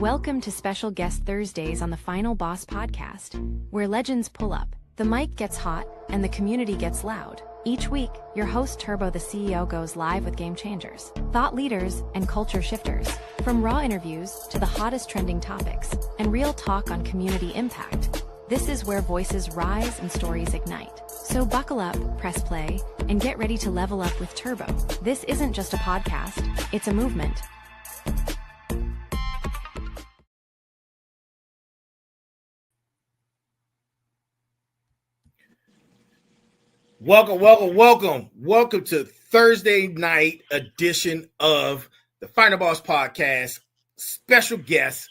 Welcome to Special Guest Thursdays on the Final Boss podcast, where legends pull up, the mic gets hot, and the community gets loud. Each week, your host Turbotheceo goes live with game changers, thought leaders, and culture shifters. From raw interviews to the hottest trending topics, and real talk on community impact. This is where voices rise and stories ignite. So buckle up, press play, and get ready to level up with Turbo. This isn't just a podcast, it's a movement. Welcome to Thursday night edition of the Final Boss podcast. Special guest,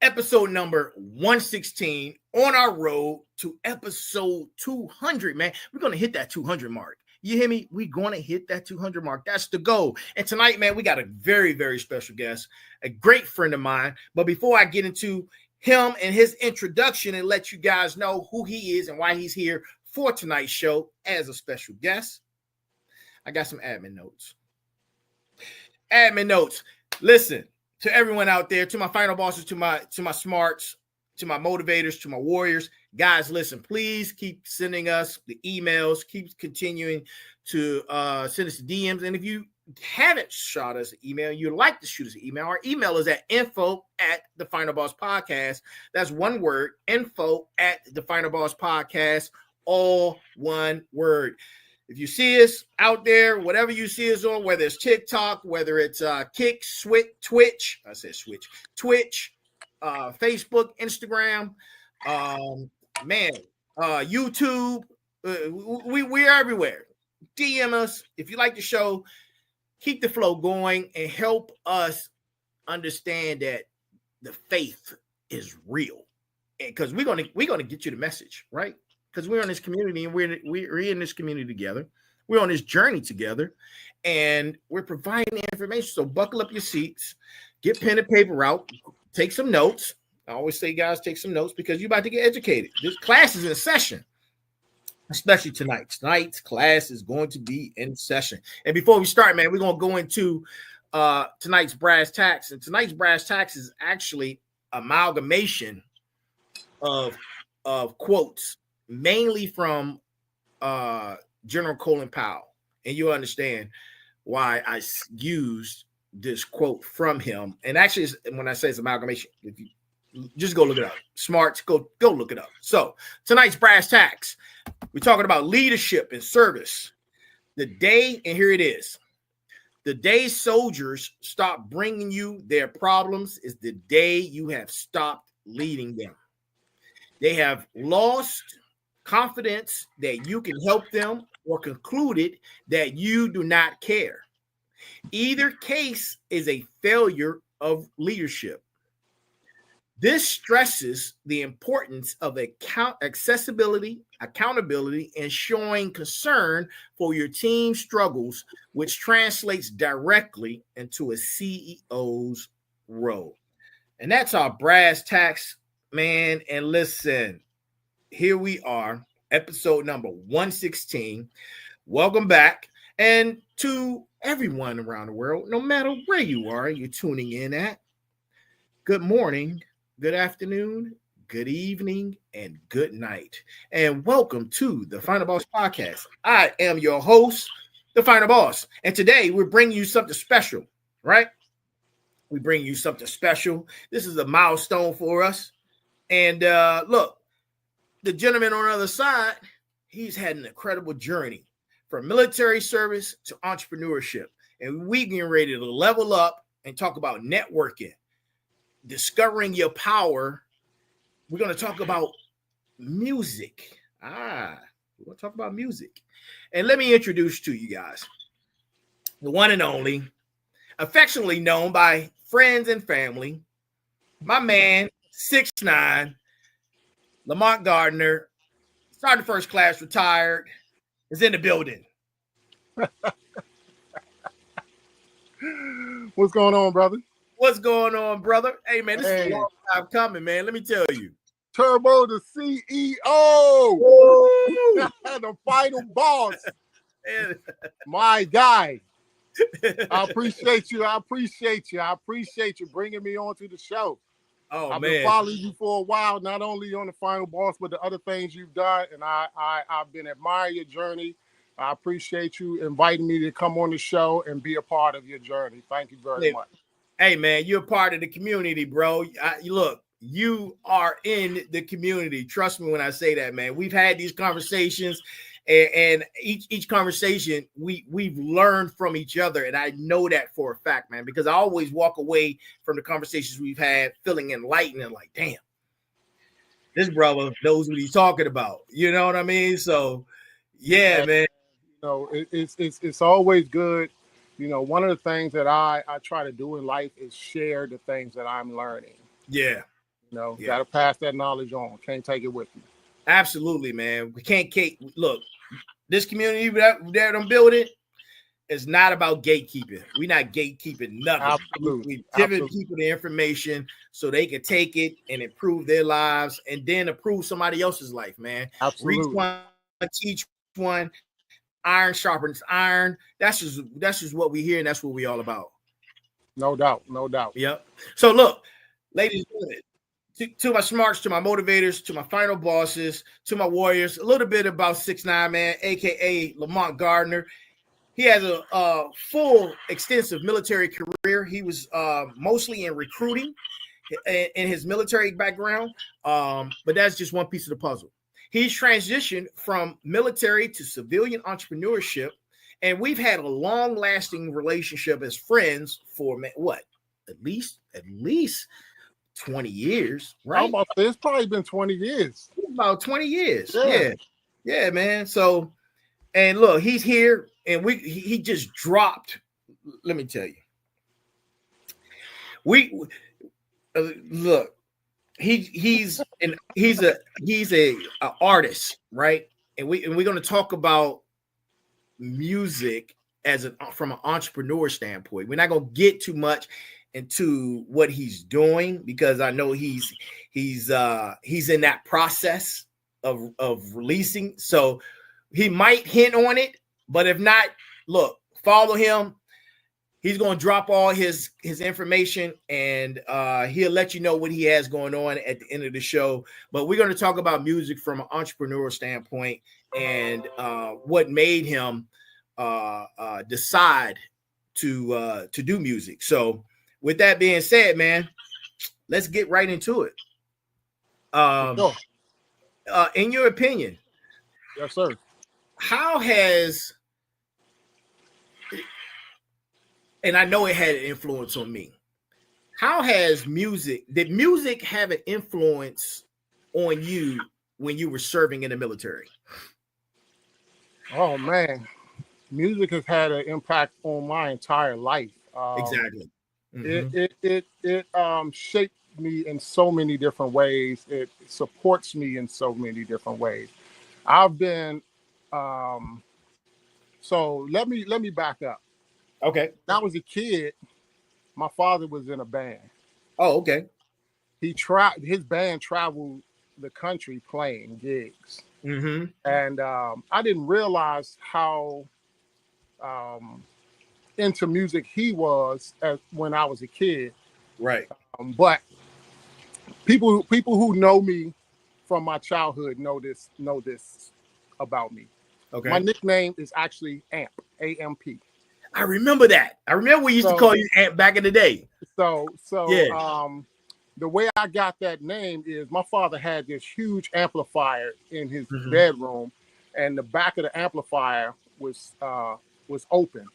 episode number 116 on our road to episode 200, man. We're going to hit that 200 mark. You hear me? We're going to hit that 200 mark. That's the goal. And tonight, man, we got a very, very special guest, a great friend of mine. But before I get into him and his introduction and let you guys know who he is and why he's here for tonight's show as a special guest, I got some admin notes. Listen, to everyone out there, to my final bosses, to my smarts, to my motivators, to my warriors, guys, listen, please keep sending us the emails, keep continuing to send us the DMs. And if you haven't shot us an email, you'd like to shoot us an email, our email is at info@TheFinalBossPodcast. That's one word, info@TheFinalBossPodcast. All one word. If you see us out there, whatever you see us on, whether it's TikTok, whether it's Twitch, Facebook, Instagram, YouTube, we're everywhere. DM us if you like the show. Keep the flow going and help us understand that the faith is real, because we're gonna get you the message, right? Because we're in this community and we're in this community together. We're on this journey together, and we're providing information. So buckle up your seats, get pen and paper out, take some notes. I always say, guys, take some notes because you're about to get educated. This class is in session, especially tonight. Tonight's class is going to be in session. And before we start, man, we're going to go into tonight's brass tacks. And tonight's brass tacks is actually amalgamation of quotes, mainly from General Colin Powell. And you'll understand why I used this quote from him. And actually, when I say it's amalgamation, if you just go look it up. Smarts, go look it up. So tonight's brass tacks, we're talking about leadership and service. The day, and here it is, the day soldiers stop bringing you their problems is the day you have stopped leading them. They have lost confidence that you can help them or concluded that you do not care. Either case is a failure of leadership. This stresses the importance of accessibility, accountability, and showing concern for your team's struggles, which translates directly into a CEO's role. And that's our brass tacks, man. And listen, here we are, episode number 116. Welcome back. And to everyone around the world, no matter where you are, you're tuning in at, good morning, good afternoon, good evening, and good night. And welcome to the Final Boss podcast. I am your host, the Final Boss. And today we're bringing you something special, right? We bring you something special. This is a milestone for us. And look, the gentleman on the other side, he's had an incredible journey from military service to entrepreneurship. And we getting ready to level up and talk about networking, discovering your power. We're going to talk about music. We're going to talk about music. And let me introduce to you guys the one and only, affectionately known by friends and family, my man, 6'9", Lamont Gardner, Sergeant First Class, retired, is in the building. What's going on, brother? What's going on, brother? Hey, man, this is a long time coming, man. Let me tell you. Turbo, the CEO. The final boss. My guy. I appreciate you. I appreciate you bringing me on to the show. Oh I've been man. following you for a while, not only on the Final Boss, but the other things you've done. And I've been admiring your journey. I appreciate you inviting me to come on the show and be a part of your journey. Thank you very much. Hey man, you're a part of the community, bro. Look, you are in the community. Trust me when I say that, man. We've had these conversations, and each conversation we've learned from each other, and I know that for a fact, man. Because I always walk away from the conversations we've had feeling enlightened and like, damn, this brother knows what he's talking about. You know what I mean? So, yeah, man. You know, it's always good. You know, one of the things that I try to do in life is share the things that I'm learning. Yeah. You know, got to pass that knowledge on. Can't take it with you. Absolutely, man. We can't look, this community that I'm building is not about gatekeeping. We're not gatekeeping nothing. Absolutely. We're giving people the information so they can take it and improve their lives and then improve somebody else's life, man. Absolutely. Reach one, teach one. Iron sharpens iron. That's just what we hear, and that's what we all about. No doubt. No doubt. Yep. So look, ladies and gentlemen, to my smarts, to my motivators, to my final bosses, to my warriors, a little bit about 6ix9ine, man, aka Lamont Gardner. He has a full, extensive military career. He was mostly in recruiting in his military background, but that's just one piece of the puzzle. He's transitioned from military to civilian entrepreneurship, and we've had a long-lasting relationship as friends for what? At least 20 years, right? It's probably been 20 years. About 20 years. Yeah, man. So, and look, he's here, and he just dropped. Let me tell you, look. He's a artist, right? And we're going to talk about music from an entrepreneur standpoint. We're not going to get too much into what he's doing because I know he's in that process of releasing. So he might hint on it, but if not, look, follow him. He's going to drop all his information, and he'll let you know what he has going on at the end of the show. But we're going to talk about music from an entrepreneurial standpoint and what made him decide to do music. So with that being said, man, let's get right into it. In your opinion, yes, sir. How has, and I know it had an influence on me, how has did music have an influence on you when you were serving in the military? Oh man, music has had an impact on my entire life. Exactly. Mm-hmm. It shaped me in so many different ways. It supports me in so many different ways. I've been so let me back up. Okay. When I was a kid, my father was in a band. Oh, okay. His band traveled the country playing gigs. Mm-hmm. And I didn't realize how into music he was when I was a kid. Right. But people who know me from my childhood know this about me. Okay. My nickname is actually AMP, A-M-P. I remember that. I remember we used to call you AMP back in the day. So yeah. The way I got that name is my father had this huge amplifier in his bedroom, and the back of the amplifier was open.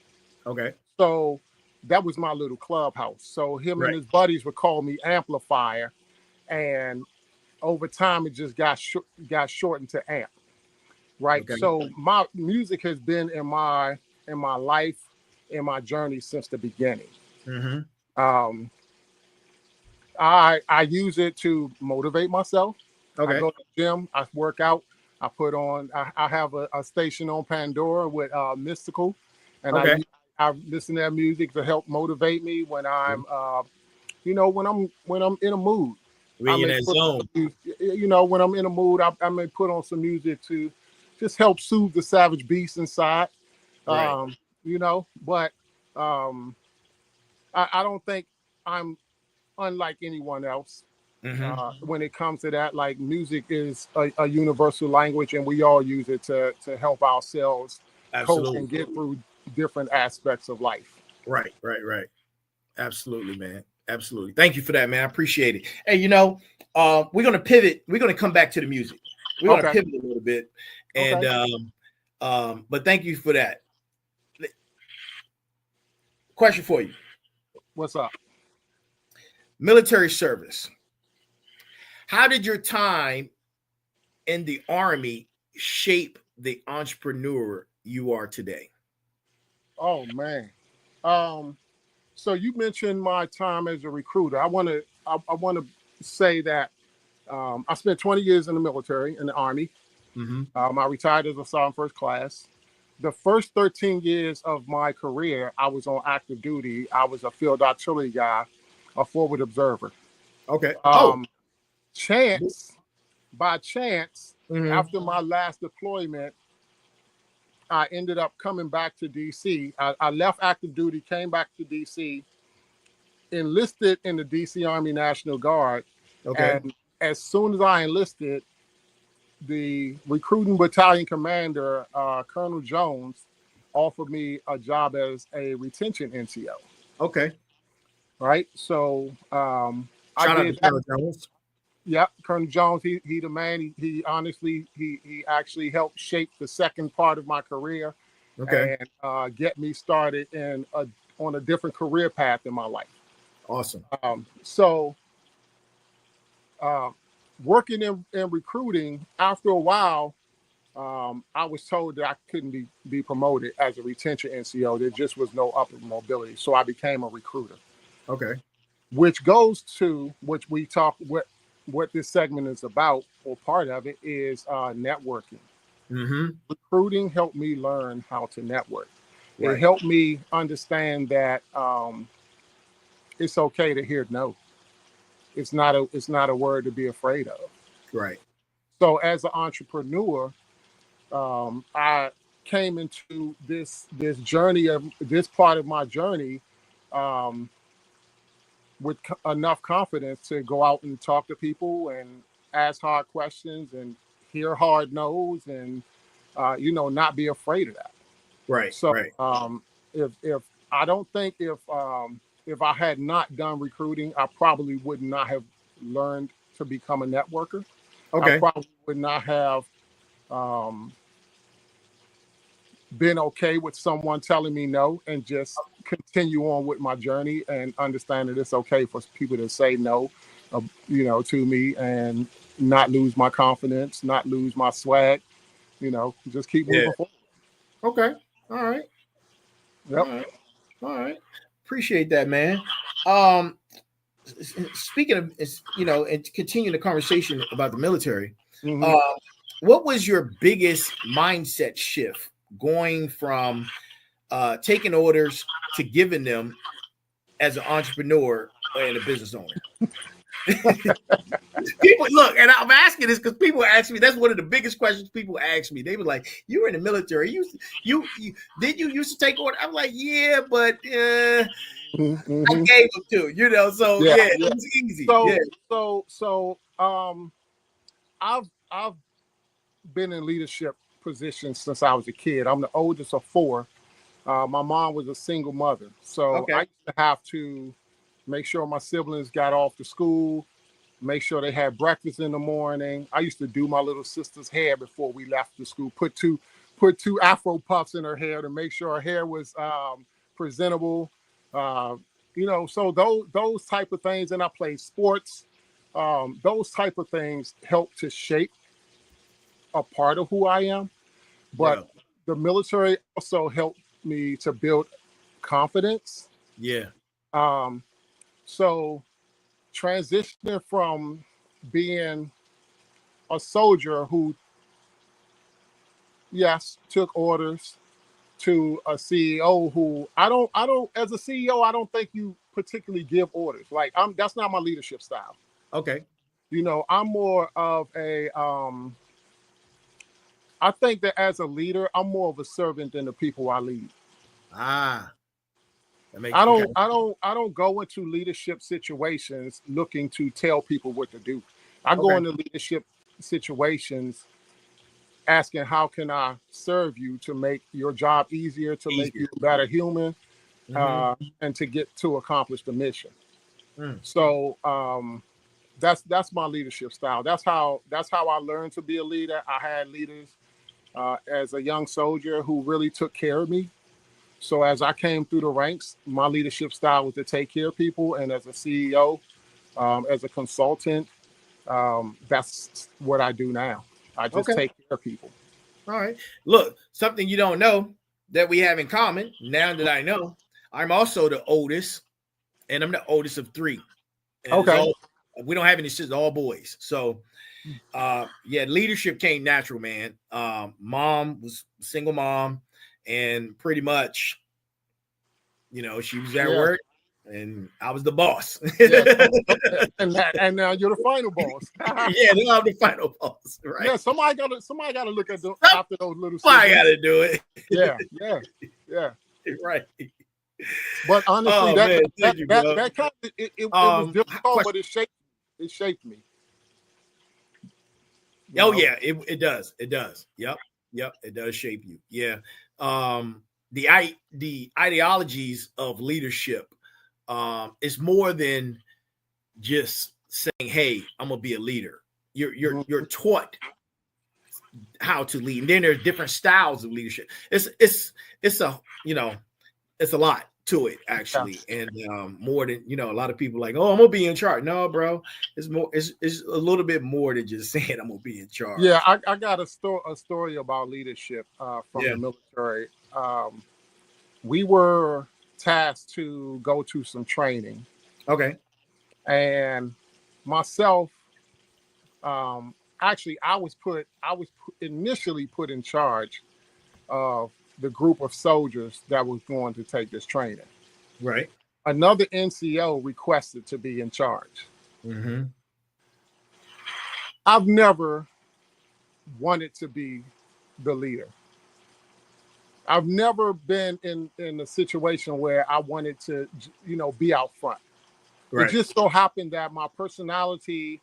Okay. So that was my little clubhouse. So him and his buddies would call me Amplifier, and over time it just got shortened to Amp. Right. Okay. So my music has been in my life, in my journey since the beginning. Mm-hmm. I use it to motivate myself. Okay. I go to the gym, I work out, I have a station on Pandora with Mystical, and I listen to that music to help motivate me when I'm when I'm in a mood. When I'm in a mood, I may put on some music to just help soothe the savage beast inside. Right. But I don't think I'm unlike anyone else. When it comes to that, like music is a universal language, and we all use it to help ourselves cope and get through different aspects of life. Right. Absolutely, man. Absolutely. Thank you for that, man. I appreciate it. Hey, you know, we're gonna pivot. We're gonna come back to the music. We're gonna pivot a little bit, and but thank you for that. Question for you. What's up? Military service. How did your time in the Army shape the entrepreneur you are today? Oh man. So you mentioned my time as a recruiter. I want to say that I spent 20 years in the military, in the Army. I retired as a sergeant first class. The first 13 years of my career, I was on active duty. I was a field artillery guy, a forward observer. Okay. By chance, after my last deployment, I ended up coming back to DC. I left active duty, came back to DC, enlisted in the DC Army National Guard. Okay. And as soon as I enlisted, the recruiting battalion commander, Colonel Jones, offered me a job as a retention NCO. Okay. Right. So I did that. Jones. Yeah, Colonel Jones, he the man. He honestly, he actually helped shape the second part of my career, and get me started on a different career path in my life. Awesome. Working in recruiting, after a while, I was told that I couldn't be promoted as a retention NCO. There just was no upward mobility, so I became a recruiter. Okay. Which goes to what this segment is about, or part of it is networking. Recruiting helped me learn how to network. Right. It helped me understand that it's okay to hear no. It's not a word to be afraid of. Right. So as an entrepreneur, I came into this part of my journey with enough confidence to go out and talk to people and ask hard questions and hear hard no's and not be afraid of that. Right. So if I don't think if I had not done recruiting, I probably would not have learned to become a networker. Okay. I probably would not have been okay with someone telling me no and just continue on with my journey and understand that it's okay for people to say no, to me and not lose my confidence, not lose my swag, just keep moving forward. Okay. All right. Yep. All right. Appreciate that, man. Speaking of, and continuing the conversation about the military, what was your biggest mindset shift going from taking orders to giving them as an entrepreneur and a business owner? People look, and I'm asking this because people ask me. That's one of the biggest questions people ask me. They were like, "You were in the military. You did you used to take orders?" I'm like, "Yeah, but I gave them to So it was easy." So I've been in leadership positions since I was a kid. I'm the oldest of four. My mom was a single mother, so I used to have to make sure my siblings got off to school, make sure they had breakfast in the morning. I used to do my little sister's hair before we left the school, put two Afro puffs in her hair to make sure her hair was presentable. So those type of things, and I played sports. Those type of things help to shape a part of who I am. But the military also helped me to build confidence. Yeah. So transitioning from being a soldier who, took orders to a CEO who I don't, as a CEO, I don't think you particularly give orders. Like that's not my leadership style. Okay. I'm more of I think that as a leader, I'm more of a servant than the people I lead. I don't go into leadership situations looking to tell people what to do. I go into leadership situations asking, how can I serve you to make your job easier, to make you a better human, and to get to accomplish the mission. So that's my leadership style. That's how I learned to be a leader. I had leaders as a young soldier who really took care of me. So as I came through the ranks, my leadership style was to take care of people. And as a CEO, as a consultant, that's what I do now. I just take care of people. All right. Look, something you don't know that we have in common, now that I know, I'm also the oldest, and I'm the oldest of 3. And we don't have any sisters, all boys. So, leadership came natural, man. Mom was a single mom, and pretty much, she was at work, and I was the boss. And now you're the final boss. Yeah, now I'm the final boss, right? Yeah, somebody gotta look at after those little. I gotta do it. Yeah. Right. But honestly, that kind of it was difficult, but it shaped me. It does. Yep, it does shape you. Yeah. The ideologies of leadership is more than just saying, "Hey, I'm gonna be a leader." You're taught how to lead, and then there's different styles of leadership. It's a lot to it, actually. And more than a lot of people like, "Oh, I'm gonna be in charge." No, bro, it's a little bit more than just saying I'm gonna be in charge. Yeah, I got a story about leadership from the military. We were tasked to go to some training. Okay. And myself, actually, I was initially put in charge of the group of soldiers that was going to take this training. Right. Another NCO requested to be in charge. I've never wanted to be the leader. I've never been in a situation where I wanted to, be out front. Right. It just so happened that my personality,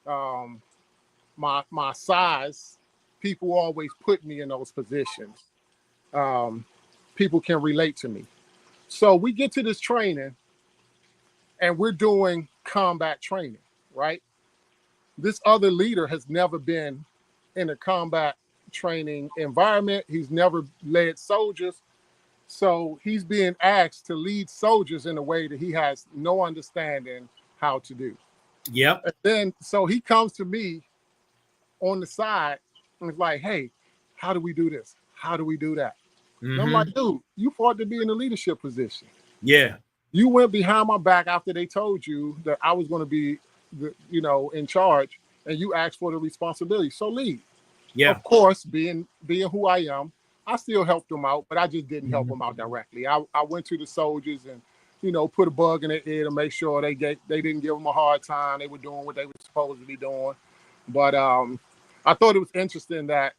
my size, people always put me in those positions. People can relate to me. So we get to this training and we're doing combat training, right? This other leader has never been in a combat training environment. He's never led soldiers. So he's being asked to lead soldiers in a way that he has no understanding how to do. Yep. And then, so he comes to me on the side and is like, "Hey, how do we do this? How do we do that?" And I'm like, "Dude, you fought to be in a leadership position. Yeah. You went behind my back after they told you that I was going to be, in charge, and you asked for the responsibility. So lead." Yeah. Of course, being who I am, I still helped them out, but I just didn't help them out directly. I went to the soldiers and, put a bug in their ear to make sure they didn't give them a hard time. They were doing what they were supposed to be doing. But I thought it was interesting that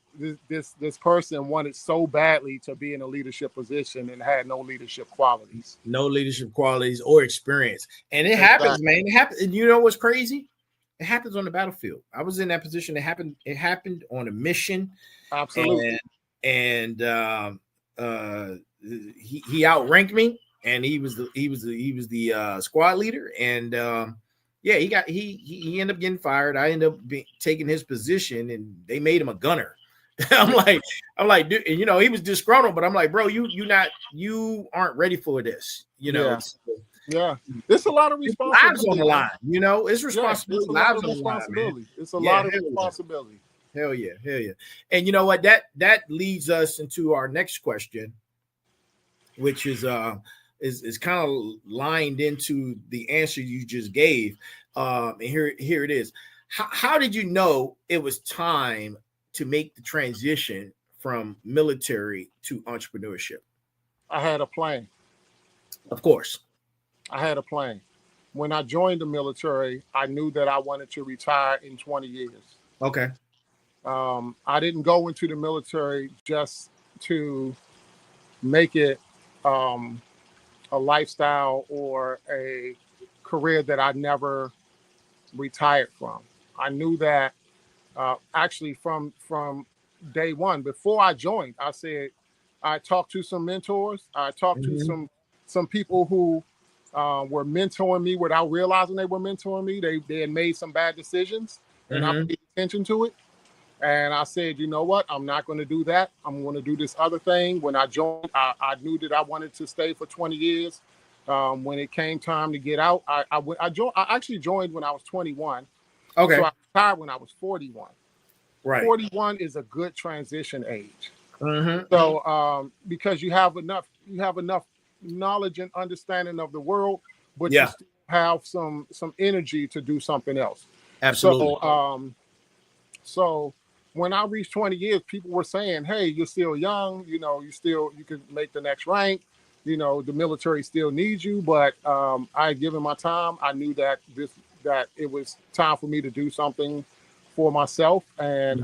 this person wanted so badly to be in a leadership position and had no leadership qualities. No leadership qualities or experience. And it happens, man. It happens. And you know what's crazy? It happens on the battlefield. I was in that position. It happened on a mission. Absolutely. And he outranked me, and he was the squad leader. And he ended up getting fired. I ended up taking his position, and they made him a gunner. I'm like, dude, and he was disgruntled, but I'm like, bro, you aren't ready for this, Yeah, it's a lot of responsibility. Lives on the line, it's responsibility. Lives on the line. It's a lot of responsibility. Hell yeah. And you know what? That leads us into our next question, which is kind of lined into the answer you just gave. And here it is. How did you know it was time to make the transition from military to entrepreneurship? I had a plan. Of course. I had a plan. When I joined the military, I knew that I wanted to retire in 20 years. Okay. I didn't go into the military just to make it lifestyle or a career that I never retired from. I knew that actually from day one. Before I joined, I said I talked to some mentors. I talked to some people who were mentoring me without realizing they were mentoring me. They had made some bad decisions, and I paid attention to it. And I said, you know what? I'm not going to do that. I'm going to do this other thing. When I joined, I knew that I wanted to stay for 20 years. When it came time to get out, I actually joined when I was 21. Okay. So I retired when I was 41. Right. 41 is a good transition age. So because you have enough knowledge and understanding of the world, but you still have some energy to do something else. Absolutely. So when I reached 20 years, people were saying, hey, you're still young, you can make the next rank, the military still needs you. But I had given my time. I knew that it was time for me to do something for myself. And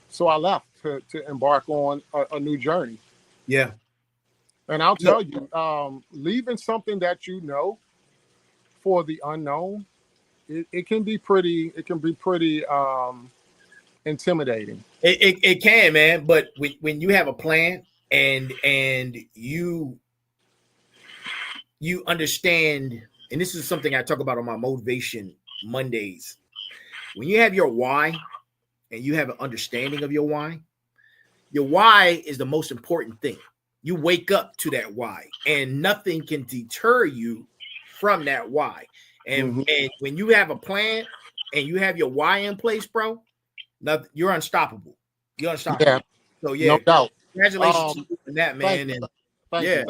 so I left to embark on a new journey. Yeah. And I'll tell you, leaving something that for the unknown, it can be pretty intimidating. It can, man. But when you have a plan and you understand, and this is something I talk about on my Motivation Mondays. When you have your why and you have an understanding of your why is the most important thing. You wake up to that why, and nothing can deter you from that why. And when you have a plan and you have your why in place, bro, you're unstoppable. You're unstoppable. Yeah. So yeah, no doubt. Congratulations to you on that, man. Thank you.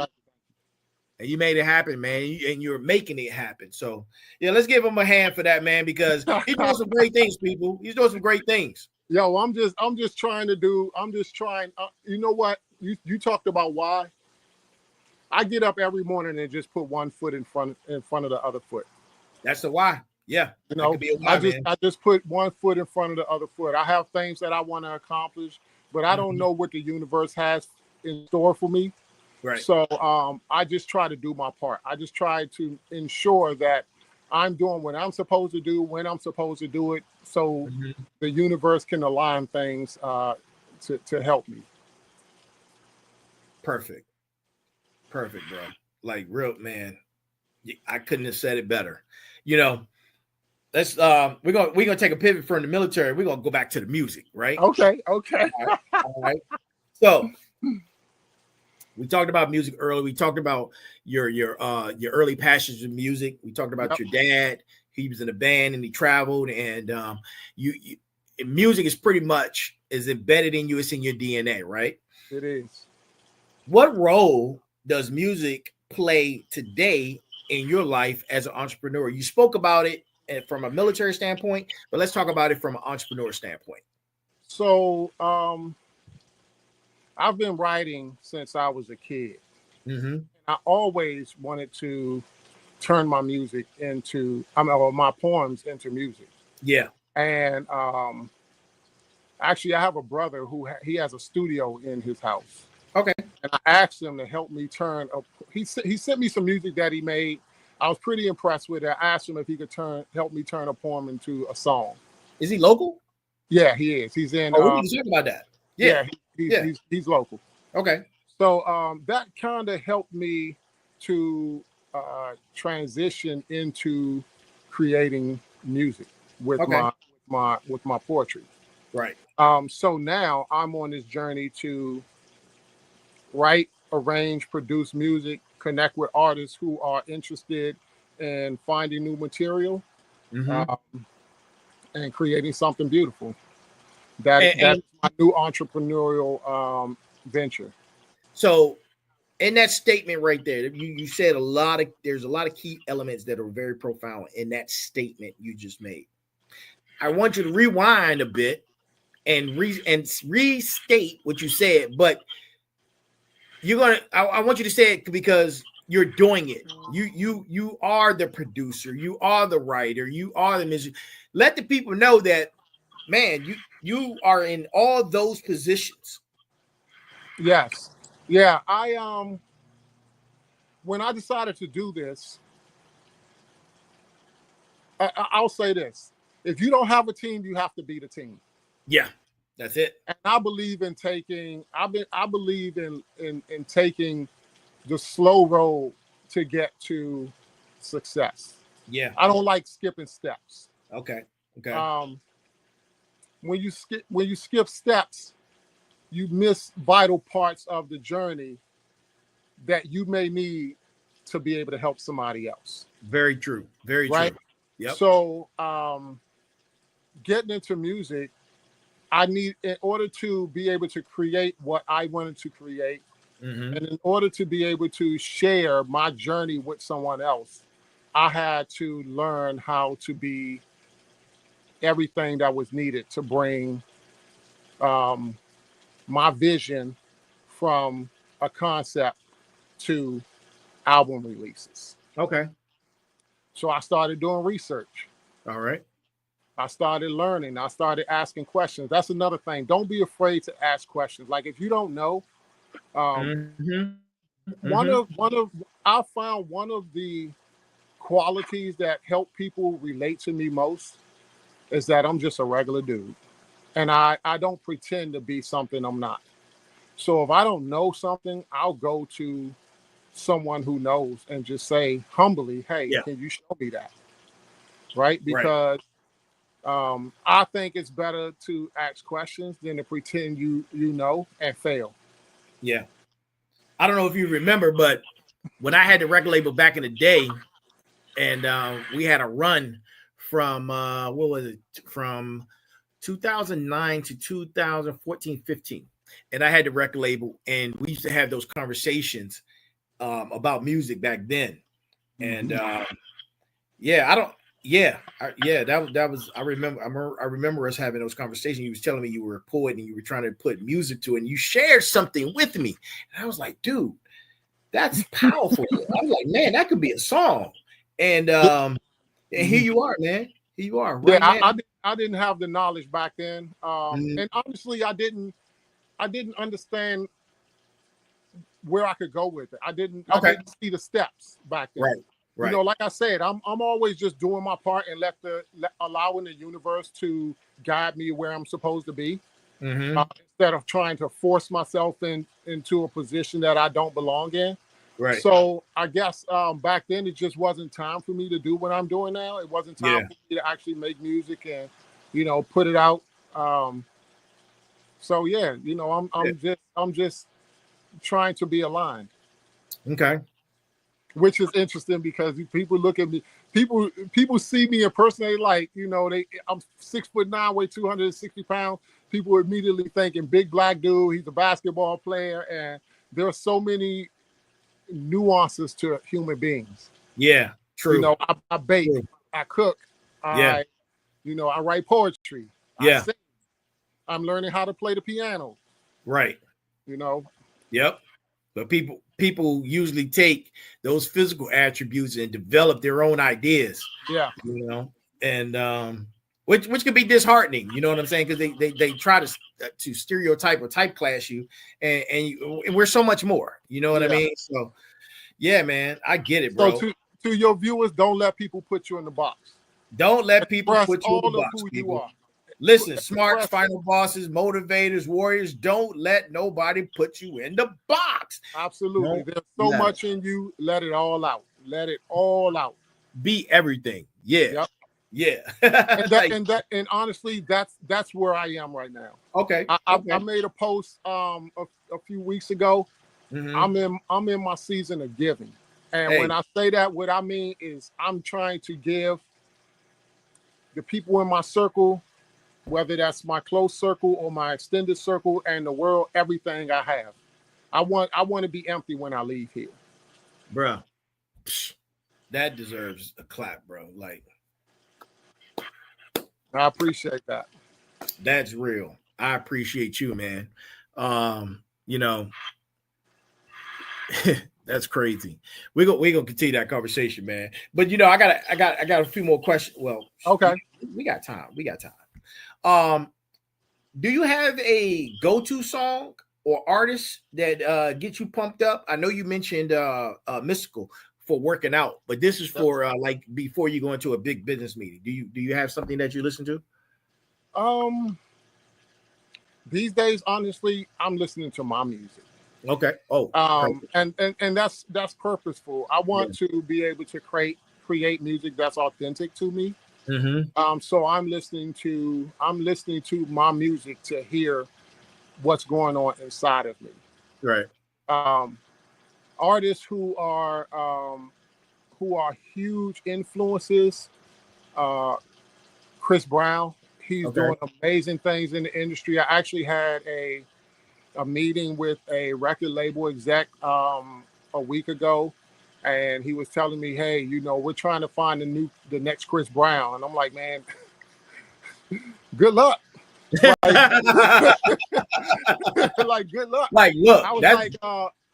And you made it happen, man. And you're making it happen. So yeah, let's give him a hand for that, man, because he's doing some great things, people. He's doing some great things. Yo, I'm just trying. You know what? You talked about why. I get up every morning and just put one foot in front of the other foot. That's the why. Yeah. I just put one foot in front of the other foot. I have things that I want to accomplish, but I don't know what the universe has in store for me. Right. So I just try to do my part. I just try to ensure that I'm doing what I'm supposed to do when I'm supposed to do it, so the universe can align things to help me. Perfect, bro. Like, real, man. I couldn't have said it better. Let's we're gonna take a pivot from the military. We're gonna go back to the music, right? Okay. All right. So we talked about music earlier. We talked about your early passions in music. We talked about your dad. He was in a band and he traveled. And you music is pretty much is embedded in you. It's in your DNA, right? It is. What role does music play today in your life as an entrepreneur? You spoke about it from a military standpoint, but let's talk about it from an entrepreneur standpoint. So I've been writing since I was a kid. I always wanted to turn my music my poems into music. Yeah. And actually, I have a brother who he has a studio in his house. Okay. And I asked him to help me turn up. He sent me some music that he made. I was pretty impressed with it. I asked him if he could help me turn a poem into a song. Is he local? Yeah, he is. He's in. We can talk about that. Yeah. He's local. Okay. So that kind of helped me to transition into creating music with my poetry. Right. So now I'm on this journey to write, arrange, produce music, connect with artists who are interested in finding new material, and creating something beautiful. That's my new entrepreneurial venture. So in that statement right there, you said there's a lot of key elements that are very profound in that statement you just made. I want you to rewind a bit and restate what you said, but I want you to say it because you're doing it. You are the producer, you are the writer, you are the music. Let the people know that, man, you are in all those positions. Yes. Yeah, when I decided to do this, I'll say this: if you don't have a team, you have to be the team. Yeah, that's it. And I believe in taking. I believe in taking the slow road to get to success. Yeah. I don't like skipping steps. Okay. When you skip steps, you miss vital parts of the journey that you may need to be able to help somebody else. Very true. Very right? true. Yep. So getting into music, in order to be able to create what I wanted to create, and in order to be able to share my journey with someone else, I had to learn how to be everything that was needed to bring my vision from a concept to album releases. Okay. So I started doing research. All right. I started learning. I started asking questions. That's another thing. Don't be afraid to ask questions. Like if you don't know, I found one of the qualities that help people relate to me most is that I'm just a regular dude. And I don't pretend to be something I'm not. So if I don't know something, I'll go to someone who knows and just say humbly, hey, can you show me that? Right? Because I think it's better to ask questions than to pretend you know and fail. Yeah. I don't know if you remember, but when I had the record label back in the day, and we had a run from what was it, from 2009 to 2014, 15. And I had the record label, and we used to have those conversations about music back then. And I remember us having those conversations. You was telling me you were a poet and you were trying to put music to it, and you shared something with me. And I was like, dude, that's powerful. I was like, man, that could be a song. And here you are, man. Here you are. Right, I didn't have the knowledge back then. And honestly, I didn't understand where I could go with it. I didn't see the steps back then. Right. You know, like I said, I'm always just doing my part and allowing the universe to guide me where I'm supposed to be, instead of trying to force myself into a position that I don't belong in. Right. So I guess back then it just wasn't time for me to do what I'm doing now. It wasn't time for me to actually make music and, you know, put it out. So yeah, you know, I'm just trying to be aligned. Okay. Which is interesting because people look at me, people see me in person, they like, you know, I'm 6'9", weigh 260 pounds. People immediately thinking big black dude, he's a basketball player, and there are so many nuances to human beings. Yeah, true. You know, I bake, I cook, I write poetry. I sing. I'm learning how to play the piano. Right. You know. Yep. But people usually take those physical attributes and develop their own ideas. Yeah. You know, and which could be disheartening. You know what I'm saying? Because they try to stereotype or typeclass you, and we're so much more. You know what I mean? So, yeah, man, I get it, bro. So to your viewers, don't let people put you in the box. Don't let people put you in the box. Who you are. Listen, smarts, final bosses, motivators, warriors, don't let nobody put you in the box. Absolutely. There's so much in you. Let it all out. Let it all out. Be everything. Yeah. Yep. Yeah. and honestly, that's where I am right now. Okay. I made a post a few weeks ago. I'm in my season of giving. And when I say that, what I mean is I'm trying to give the people in my circle, whether that's my close circle or my extended circle and the world, everything I have. I want to be empty when I leave here. Bro, that deserves a clap, bro. Like, I appreciate that. That's real. I appreciate you, man. You know, that's crazy. We're gonna continue that conversation, man. But you know, I got a few more questions. Well, okay. We got time. Do you have a go-to song or artists that get you pumped up? I know you mentioned Mystical for working out, but this is for like before you go into a big business meeting. Do you have something that you listen to? These days, honestly, I'm listening to my music. Okay. Oh, and that's purposeful. I want to be able to create music that's authentic to me. Mm-hmm. So I'm listening to my music to hear what's going on inside of me. Right. Artists who are huge influences. Chris Brown, he's doing amazing things in the industry. I actually had a meeting with a record label exec a week ago, and he was telling me, hey, you know, we're trying to find the next Chris Brown. And I'm like, man, good luck. Like, good luck. Like, look, I was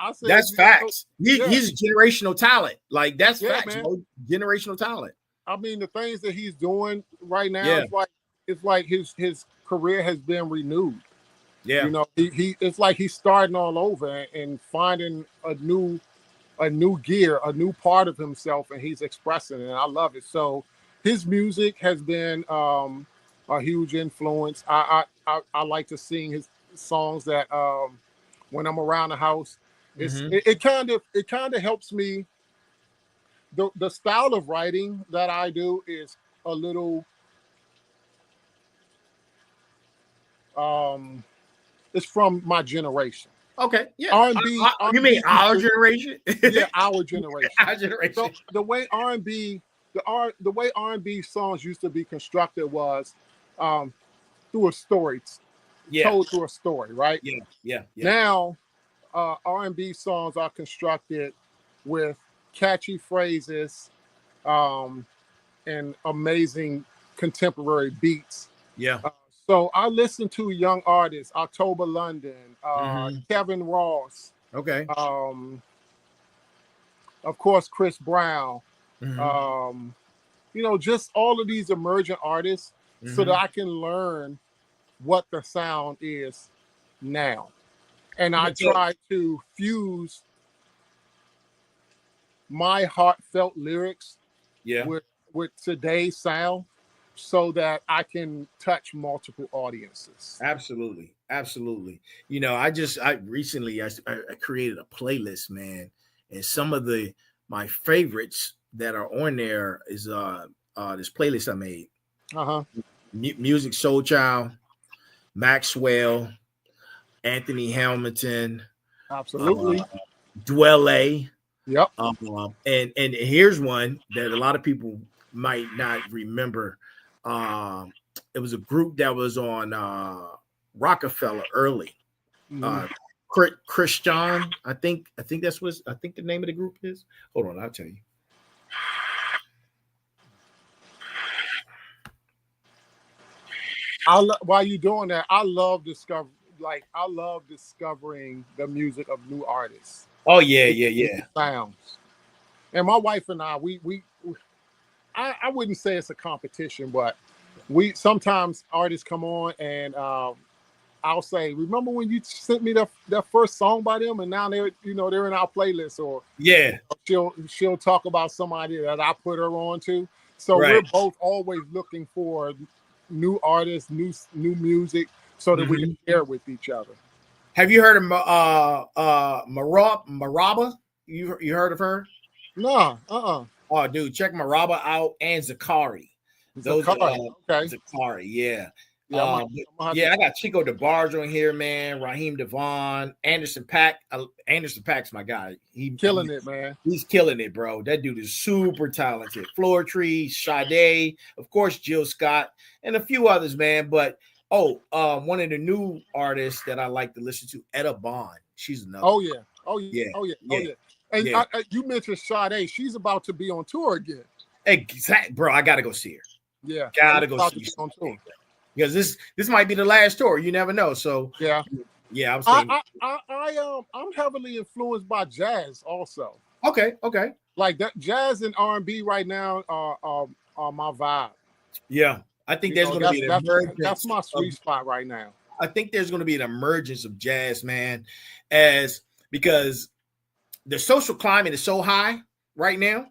I said, that's facts. He's a generational talent. Like, that's facts, man. Generational talent. I mean, the things that he's doing right now, it's like his career has been renewed. Yeah, you know, he it's like he's starting all over and finding a new gear, a new part of himself, and he's expressing it. And I love it. So his music has been a huge influence. I like to sing his songs that when I'm around the house. It kind of helps me. The style of writing that I do is a little it's from my generation. Okay, yeah. R&B. You mean our generation? Yeah, our generation. Our generation. So the way R&B songs used to be constructed was through a story, told through a story, right? Yeah. Now, R&B songs are constructed with catchy phrases and amazing contemporary beats. Yeah. So I listen to young artists, October London, Kevin Ross. Okay. Of course, Chris Brown. You know, just all of these emerging artists so that I can learn what the sound is now. And I try to fuse my heartfelt lyrics with today's sound so that I can touch multiple audiences. Absolutely. You know, I recently created a playlist, man, and some of my favorites that are on there is this playlist I made. Music Soul Child, Maxwell, Anthony Hamilton, absolutely, Dwelle. Yep. And here's one that a lot of people might not remember. It was a group that was on Rockefeller early. Christian, I think that's what the name of the group is. Hold on, I'll tell you. While you're doing that, I love discovering the music of new artists. Oh yeah. Sounds. And my wife and I I wouldn't say it's a competition, but we sometimes artists come on and I'll say, remember when you sent me that first song by them, and now they're in our playlist, or she'll talk about somebody that I put her on to. So we're both always looking for new artists, new music, so that we can share with each other. Have you heard of Maraba? You heard of her? No. Oh, dude, check Maraba out and Zakari. Zakari, yeah. I got Chico DeBarge on here, man. Raheem Devon, Anderson Paak. Anderson Paak's my guy. He's killing it, man. He's killing it, bro. That dude is super talented. Floor Tree, Sade, of course, Jill Scott, and a few others, man. But one of the new artists that I like to listen to, Etta Bond. She's another. Oh yeah. And you mentioned Sade. She's about to be on tour again. Exactly, bro. I gotta go see her. Yeah, gotta go see her on tour. Because this might be the last tour. You never know. So yeah. I'm heavily influenced by jazz also. Okay. Like that, jazz and R&B right now are my vibe. Yeah, I think that's going to be that's my sweet spot right now. I think there's going to be an emergence of jazz, man, because the social climate is so high right now.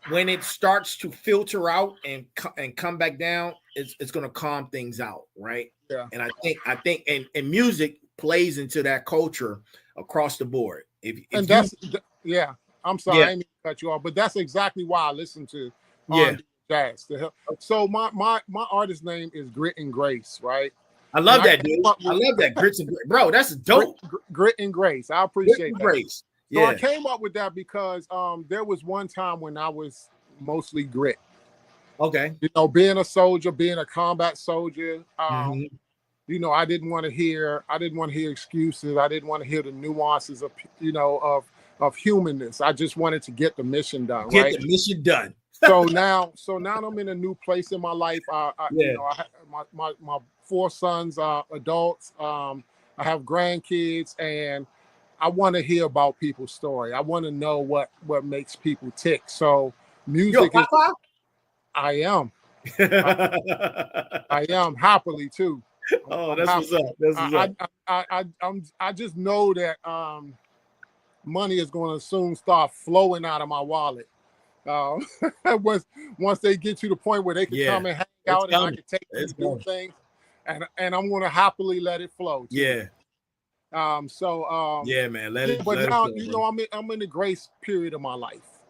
When it starts to filter out and come back down, it's going to calm things out, right? Yeah. And I think, and music plays into that culture across the board. I'm sorry, I didn't mean to cut you off, but that's exactly why I listen to R&B jazz. So my artist name is Grit and Grace, right? I love that, dude. I love that. Grits and Grace. Bro, that's dope. Grit and Grace. I appreciate that. Grace. So I came up with that because there was one time when I was mostly grit. Okay. Being a soldier, being a combat soldier, I didn't want to hear excuses. I didn't want to hear the nuances of humanness. I just wanted to get the mission done. Get the mission done. so now I'm in a new place in my life. My 4 sons are adults. I have grandkids, and I want to hear about people's story. I want to know what makes people tick. So music is. I am. I am happily too. Oh, that's what's up. That's what's up. I just know that money is going to soon start flowing out of my wallet. Once they get to the point where they can come and hang out, and I can take them to do things, and I'm going to happily let it flow too. Yeah. Man, let it. But now, I'm in the grace period of my life.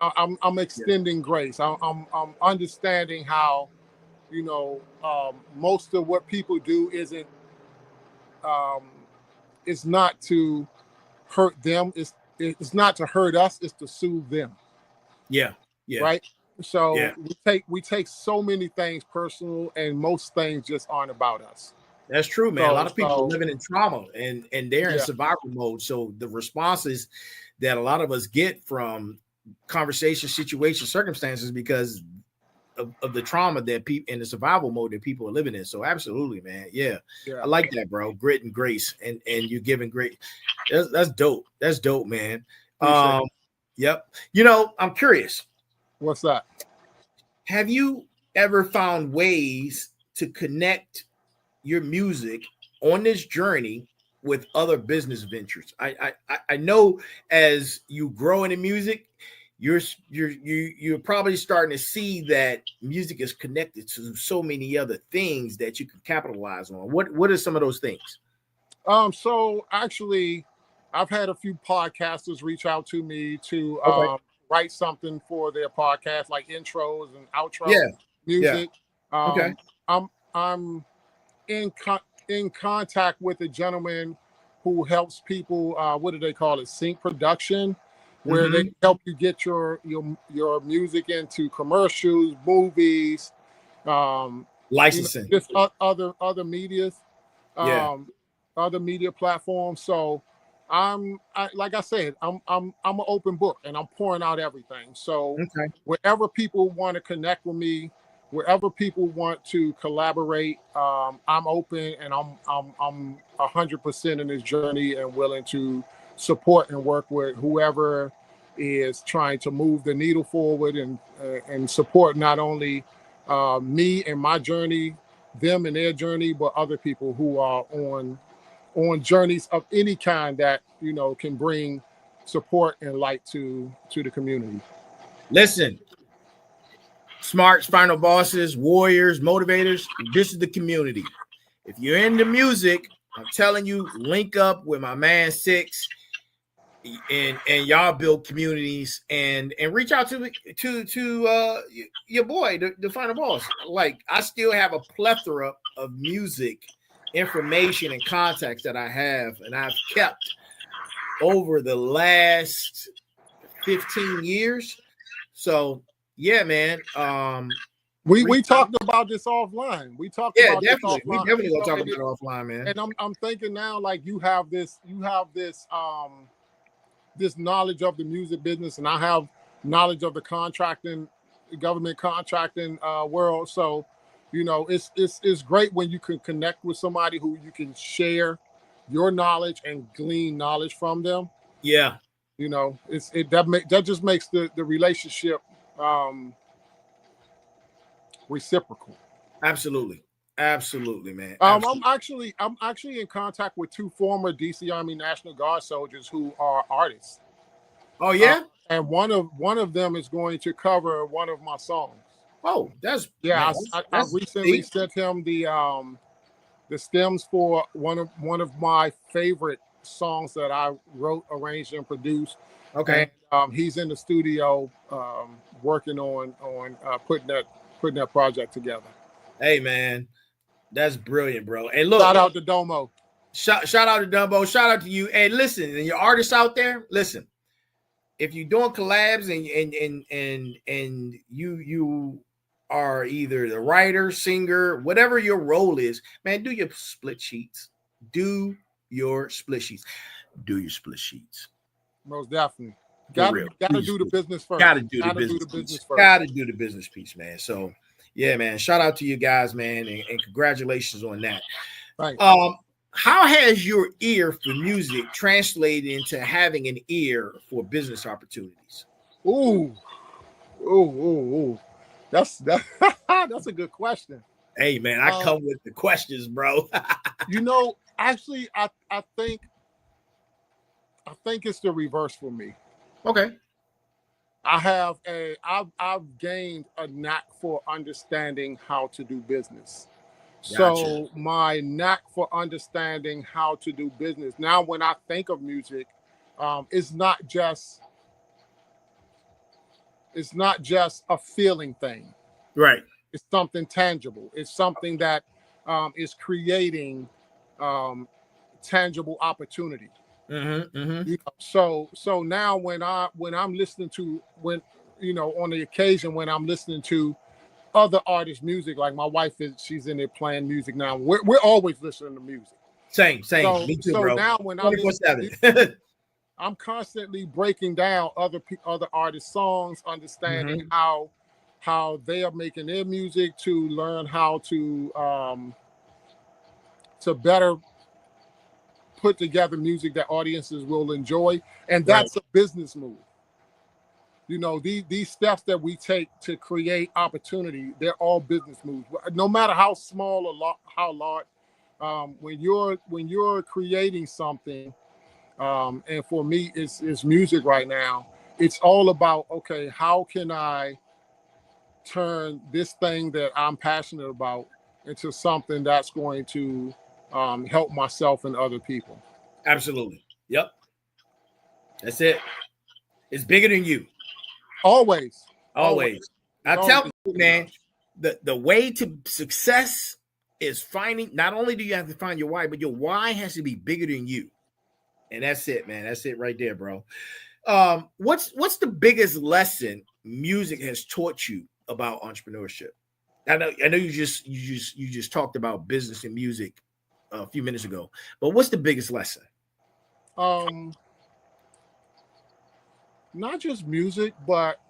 I'm extending grace. I'm understanding how, most of what people do isn't. It's not to hurt them. It's not to hurt us. It's to soothe them. Yeah. Yeah. Right. So we take so many things personal, and most things just aren't about us. That's true, man. A lot of people are living in trauma and they're in survival mode. So the responses that a lot of us get from conversations, situations, circumstances, because of the trauma that people in the survival mode that people are living in. So absolutely, man. Yeah. I like that, bro. Grit and grace, and you giving great. That's dope. That's dope, man. Yep. I'm curious. What's that? Have you ever found ways to connect your music on this journey with other business ventures? I know as you grow into music, you're probably starting to see that music is connected to so many other things that you can capitalize on. What are some of those things? So actually, I've had a few podcasters reach out to me to write something for their podcast, like intros and outro music. I'm in contact with a gentleman who helps people. What do they call it? Sync production, where they help you get your music into commercials, movies, licensing, just other medias, other media platforms. So like I said, I'm an open book, and I'm pouring out everything. So wherever people want to connect with me, wherever people want to collaborate, I'm open, and I'm 100% in this journey and willing to support and work with whoever is trying to move the needle forward and support not only me and my journey, them and their journey, but other people who are on journeys of any kind that can bring support and light to the community. Listen, smarts, final bosses, warriors, motivators, this is the community. If you're into music, I'm telling you, link up with my man Six, and y'all build communities and reach out to your boy, the final boss. Like, I still have a plethora of music information and contacts that I have, and I've kept over the last 15 years. So yeah, man. We talked about this offline. We talked about definitely. This offline. We definitely gonna talk about it offline, man. And I'm thinking now, like, you have this this knowledge of the music business, and I have knowledge of the government contracting world. So it's great when you can connect with somebody who you can share your knowledge and glean knowledge from them. Yeah. That just makes the relationship reciprocal. Absolutely. Absolutely, man. Absolutely. I'm actually in contact with 2 former DC Army National Guard soldiers who are artists. Oh yeah, and one of them is going to cover one of my songs. Oh, that's Yeah, man, I recently sent him the stems for one of my favorite songs that I wrote, arranged, and produced. Okay. And he's in the studio working on putting that project together. Hey man, that's brilliant, bro. And look, shout out to Domo. Shout out to Dumbo. Shout out to you. And listen, and your artists out there, listen. If you're doing collabs and you are either the writer, singer, whatever your role is, man, do your split sheets. Do your split sheets. Do your split sheets. Most definitely. Gotta do the business first. Gotta do the business first. Gotta do the business piece, man. So yeah, man. Shout out to you guys, man, and congratulations on that. Thanks. How has your ear for music translated into having an ear for business opportunities? Ooh. That's a good question. Hey man, I come with the questions, bro. Actually, I think it's the reverse for me. Okay. I've gained a knack for understanding how to do business. Gotcha. So my knack for understanding how to do business. Now, when I think of music, it's not just a feeling thing. Right. It's something tangible. It's something that is creating tangible opportunity. Mm-hmm, mm-hmm. So now when I'm listening to on the occasion when I'm listening to other artists' music, like my wife she's in there playing music now. We're always listening to music. Same. So, me too, bro. Now when I'm I'm constantly breaking down other artists' songs, understanding how they are making their music, to learn how to better put together music that audiences will enjoy, and that's a business move. These steps that we take to create opportunity, they're all business moves. No matter how small or how large, when you're creating something, and for me, it's music right now. It's all about, okay, how can I turn this thing that I'm passionate about into something that's going to help myself and other people. Absolutely. Yep. That's it. It's bigger than you. Always. I tell you, man, the way to success is finding, not only do you have to find your why, but your why has to be bigger than you. And that's it, man. That's it right there, bro. What's the biggest lesson music has taught you about entrepreneurship? I know you just talked about business and music a few minutes ago, but what's the biggest lesson? Not just music, but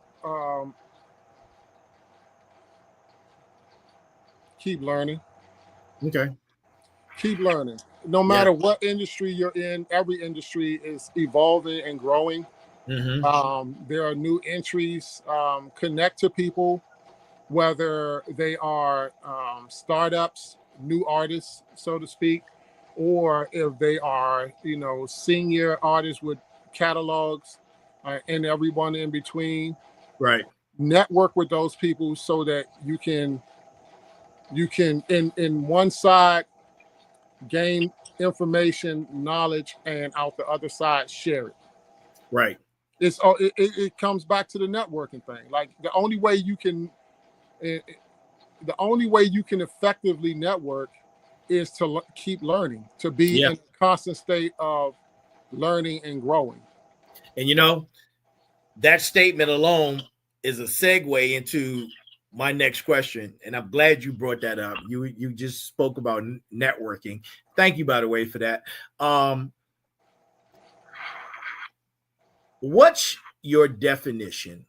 keep learning. Okay. Keep learning. No matter what industry you're in, every industry is evolving and growing. Mm-hmm. There are new entries. Connect to people, whether they are startups, new artists, so to speak, or if they are, senior artists with catalogs, and everyone in between. Right. Network with those people so that you can in one side gain information, knowledge, and out the other side share it. Right. It comes back to the networking thing. Like the only way you can effectively network is to keep learning, to be in a constant state of learning and growing. And that statement alone is a segue into my next question, and I'm glad you brought that up. You just spoke about networking. Thank you, by the way, for that. What's your definition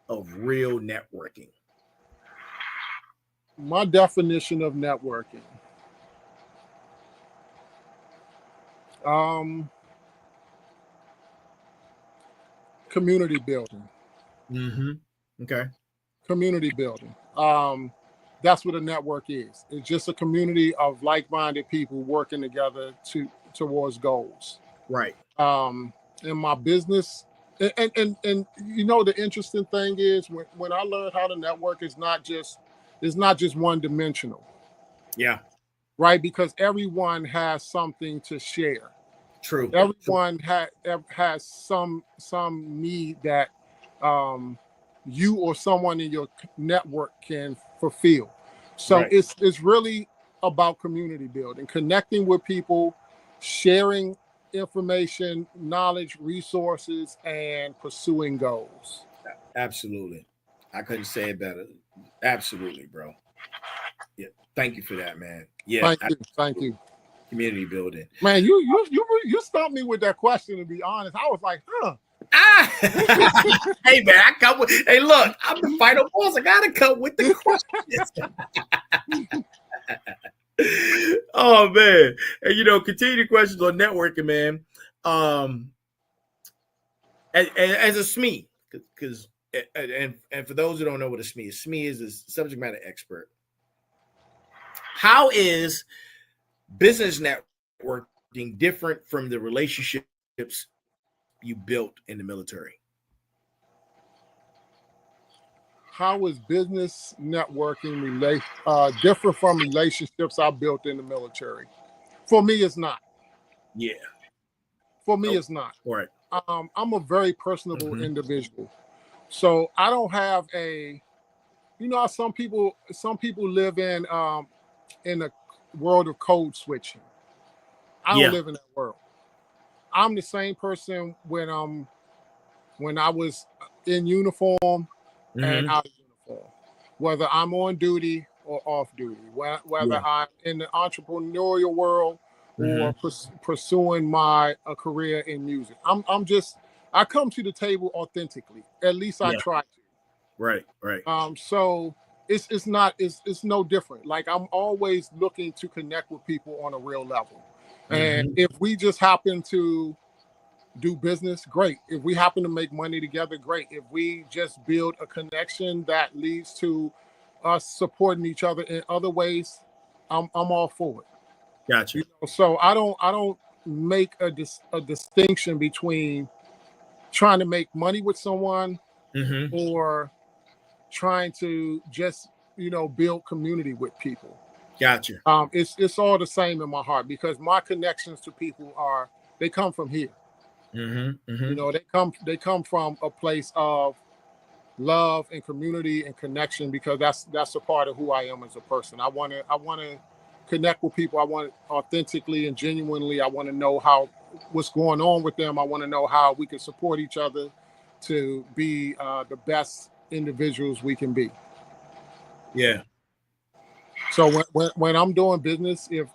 of real networking? My definition of networking. Community building. Mm-hmm. Okay. Community building. That's what a network is. It's just a community of like-minded people working together towards goals. Right. In my business, and you know, the interesting thing is when I learned how to network, it's not just one dimensional. Yeah. Right, because everyone has something to share. True. Everyone has some need that you or someone in your network can fulfill. So Right. it's really about community building, connecting with people, sharing information, knowledge, resources, and pursuing goals. Absolutely. I couldn't say it better. Absolutely, bro. Yeah. Thank you for that, man. Yeah. Thank you. Community building. Man, you stumped me with that question, to be honest. I was like, huh. Hey man, I come with. Hey, look, I'm the final boss. I gotta come with the questions. Oh man, and you know, continue the questions on networking, man. As a SME, because and for those who don't know what a SME is a subject matter expert. How is business networking different from the relationships you built in the military? How is business networking different from relationships I built in the military? For me, it's not. Yeah. For me, it's not. Right. I'm a very personable individual, so I don't have some people live in a world of code switching. I don't live in that world. I'm the same person when I was in uniform and out of uniform, whether I'm on duty or off duty, whether I'm in the entrepreneurial world or pursuing a career in music. I come to the table authentically. At least I try to. Right. So it's no different. Like, I'm always looking to connect with people on a real level. And if we just happen to do business, great. If we happen to make money together, great. If we just build a connection that leads to us supporting each other in other ways, I'm all for it. Gotcha. So I don't make a distinction between trying to make money with someone or trying to just build community with people. Gotcha. It's all the same in my heart, because my connections to people they come from here. They come from a place of love and community and connection, because that's a part of who I am as a person. I want to connect with people. I want authentically and genuinely. I want to know what's going on with them. I want to know how we can support each other to be the best individuals we can be. Yeah. So when I'm doing business, if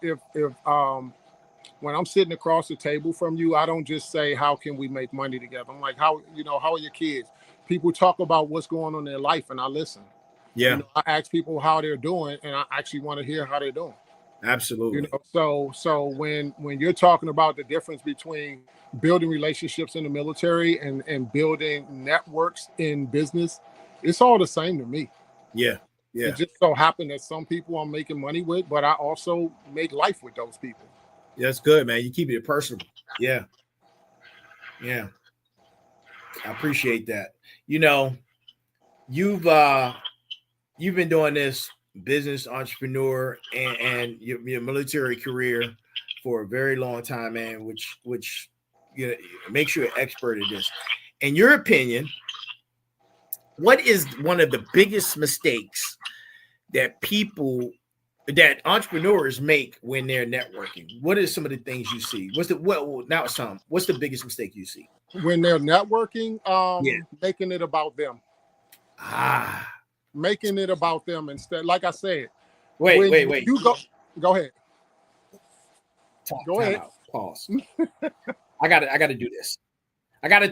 when I'm sitting across the table from you, I don't just say, how can we make money together? I'm like, how are your kids? People talk about what's going on in their life, and I listen. Yeah. I ask people how they're doing, and I actually want to hear how they're doing. Absolutely. So when you're talking about the difference between building relationships in the military and building networks in business, it's all the same to me. Yeah. Yeah. It just so happened that some people I'm making money with, but I also make life with those people. That's good, man. You keep it personal. Yeah. Yeah. I appreciate that. You've been doing this business entrepreneur and your military career for a very long time, man, which makes you an expert at this. In your opinion, what is one of the biggest mistakes that entrepreneurs make when they're networking? What are some of the things you see? What's the biggest mistake you see when they're networking? Making it about them. Making it about them instead. Like I said. Wait. You go ahead. Go ahead. Pause. I gotta do this. I gotta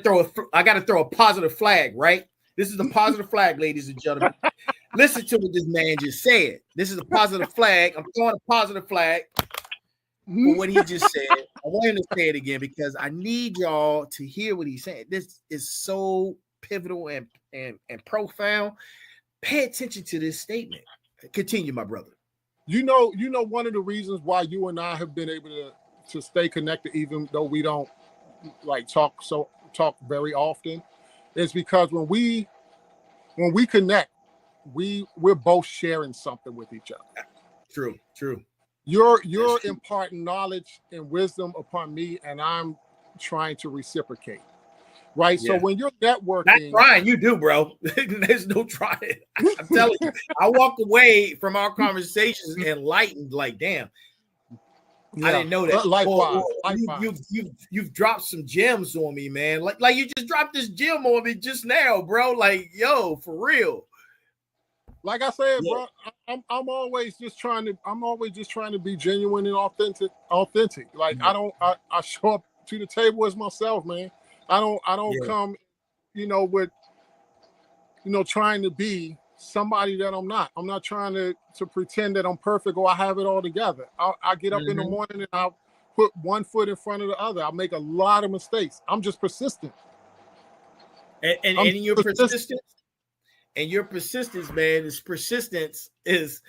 throw a positive flag, right? This is a positive flag, ladies and gentlemen. Listen to what this man just said. This is a positive flag. I'm throwing a positive flag for what he just said. I want him to say it again, because I need y'all to hear what he's saying. This is so pivotal and profound. Pay attention to this statement. Continue, my brother. You know, one of the reasons why you and I have been able to stay connected, even though we don't like talk very often, is because when we connect, we're both sharing something with each other. True. You're imparting knowledge and wisdom upon me, and I'm trying to reciprocate. Right. Yeah. So when you're networking, not trying, you do, bro. There's no trying. I'm telling you, I walk away from our conversations enlightened, like, damn, I didn't know that. You've dropped some gems on me, man. Like you just dropped this gem on me just now, bro. Like, yo, for real. Like I said, bro, I'm always just trying to be genuine and authentic. Like I show up to the table as myself, man. I don't come, with, trying to be somebody that I'm not. I'm not trying to pretend that I'm perfect or I have it all together. I get up in the morning and I put one foot in front of the other. I make a lot of mistakes. I'm just persistent. And your persistence, man, persistence is,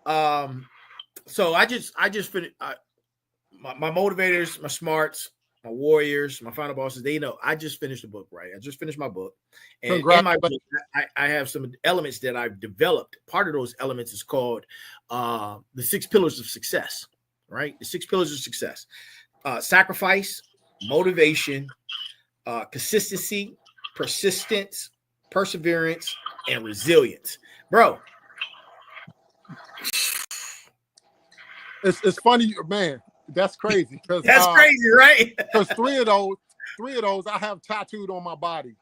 so I just finished my motivators, my smarts, my warriors, my final bosses, they know I just finished the book, right? I just finished my book. And in my book, I have some elements that I've developed. Part of those elements is called the 6 pillars of success, right? The 6 pillars of success. Sacrifice, motivation, consistency, persistence, perseverance, and resilience. Bro. It's funny, man. That's crazy. That's crazy, right? Because three of those I have tattooed on my body.